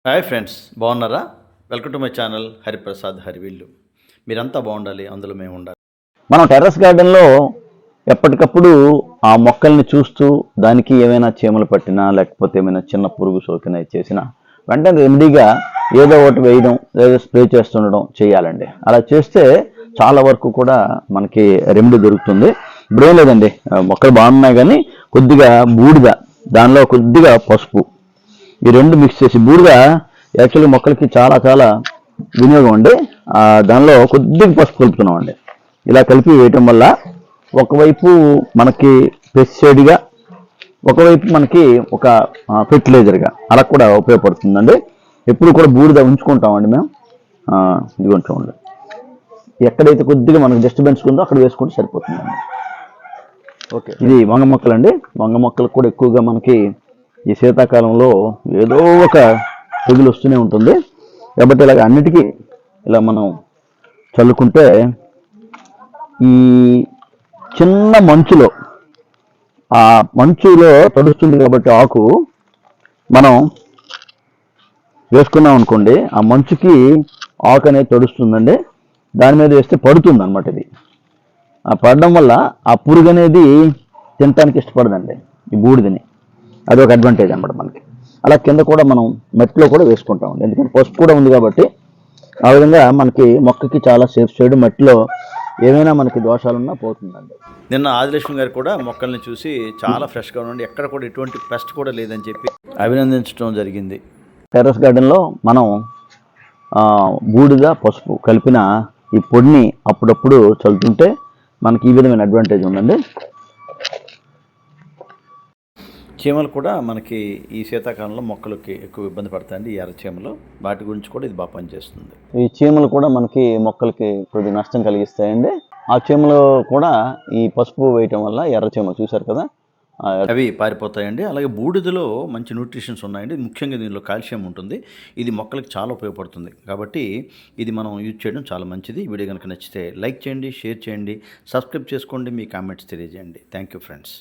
Hi friends, బాగున్నారా? Welcome to my channel Hariprasad హరివిల్లు. మీరంతా బాగుండాలి, అందులో మేము ఉండాలి. మనం టెర్రస్ గార్డెన్లో ఎప్పటికప్పుడు ఆ మొక్కల్ని చూస్తూ దానికి ఏమైనా చీమలు పట్టినా లేకపోతే ఏమైనా చిన్న పురుగు సోకినా చేసినా వెంటనే రెమెడీగా ఏదో ఒకటి వేయడం లేదా స్ప్రే చేస్తుండడం చేయాలండి. అలా చేస్తే చాలా వరకు కూడా మనకి రెమెడీ దొరుకుతుంది. ఇప్పుడు ఏం లేదండి, మొక్కలు బాగున్నాయి కానీ కొద్దిగా బూడిద, దానిలో కొద్దిగా పసుపు, ఈ రెండు మిక్స్ చేసి, బూడిద యాక్చువల్లీ మొక్కలకి చాలా చాలా వినియోగం అండి. దానిలో కొద్దిగా పసుపు కలుపుతున్నాం అండి. ఇలా కలిపి వేయటం వల్ల ఒకవైపు మనకి పెస్టిసైడ్గా, ఒకవైపు మనకి ఒక ఫెర్టిలైజర్గా అలా కూడా ఉపయోగపడుతుందండి. ఎప్పుడు కూడా బూడిద ఉంచుకుంటామండి మేము. ఇది ఉంచామండి, ఎక్కడైతే కొద్దిగా మనకు డిస్టర్బెన్స్ ఉందో అక్కడ వేసుకుంటే సరిపోతుందండి. ఓకే, ఇది వంగ మొక్కలు అండి. వంగ మొక్కలకు కూడా ఎక్కువగా మనకి ఈ శీతాకాలంలో ఏదో ఒక తెగులు వస్తూనే ఉంటుంది. కాబట్టి ఇలాగ అన్నిటికీ ఇలా మనం చల్లుకుంటే ఈ చిన్న మంచులో, ఆ మంచులో తడుస్తుంది కాబట్టి ఆకు మనం వేసుకున్నాం అనుకోండి, ఆ మంచుకి ఆకు అనేది తడుస్తుందండి. దాని మీద వేస్తే పడుతుంది అనమాట. ఇది పడడం వల్ల ఆ పురుగు అనేది తినటానికి ఇష్టపడదండి ఈ బూడిదని. అది ఒక అడ్వాంటేజ్ అనమాట మనకి. అలా కింద కూడా మనం మట్టిలో కూడా వేసుకుంటామండి, ఎందుకంటే పసుపు కూడా ఉంది కాబట్టి. ఆ విధంగా మనకి మొక్కకి చాలా సేఫ్ సైడ్, మట్టిలో ఏమైనా మనకి దోషాలున్నా పోతుందండి. నిన్న ఆదిలక్ష్మి గారు కూడా మొక్కల్ని చూసి చాలా ఫ్రెష్గా ఉండి ఎక్కడ కూడా ఎటువంటి పెస్ట్ కూడా లేదని చెప్పి అభినందించడం జరిగింది. టెర్రస్ గార్డెన్లో మనం బూడిద పసుపు కలిపిన ఈ పొడిని అప్పుడప్పుడు చల్లుతుంటే మనకి ఈ విధమైన అడ్వాంటేజ్ ఉందండి. చీమలు కూడా మనకి ఈ శీతాకాలంలో మొక్కలకి ఎక్కువ ఇబ్బంది పడతాయండి. ఈ ఎర్ర చీమలు, వాటి గురించి కూడా ఇది బాగా పనిచేస్తుంది. ఈ చీమలు కూడా మనకి మొక్కలకి కొద్దిగా నష్టం కలిగిస్తాయండి. ఆ చీమలు కూడా ఈ పసుపు వేయటం వల్ల, ఎర్ర చీమలు చూశారు కదా, అవి పారిపోతాయండి. అలాగే బూడిదలో మంచి న్యూట్రిషన్స్ ఉన్నాయండి. ముఖ్యంగా దీనిలో కాల్షియం ఉంటుంది. ఇది మొక్కలకి చాలా ఉపయోగపడుతుంది. కాబట్టి ఇది మనం యూజ్ చేయడం చాలా మంచిది. వీడియో కనుక నచ్చితే లైక్ చేయండి, షేర్ చేయండి, సబ్స్క్రైబ్ చేసుకోండి, మీ కామెంట్స్ తెలియజేయండి. Thank you friends.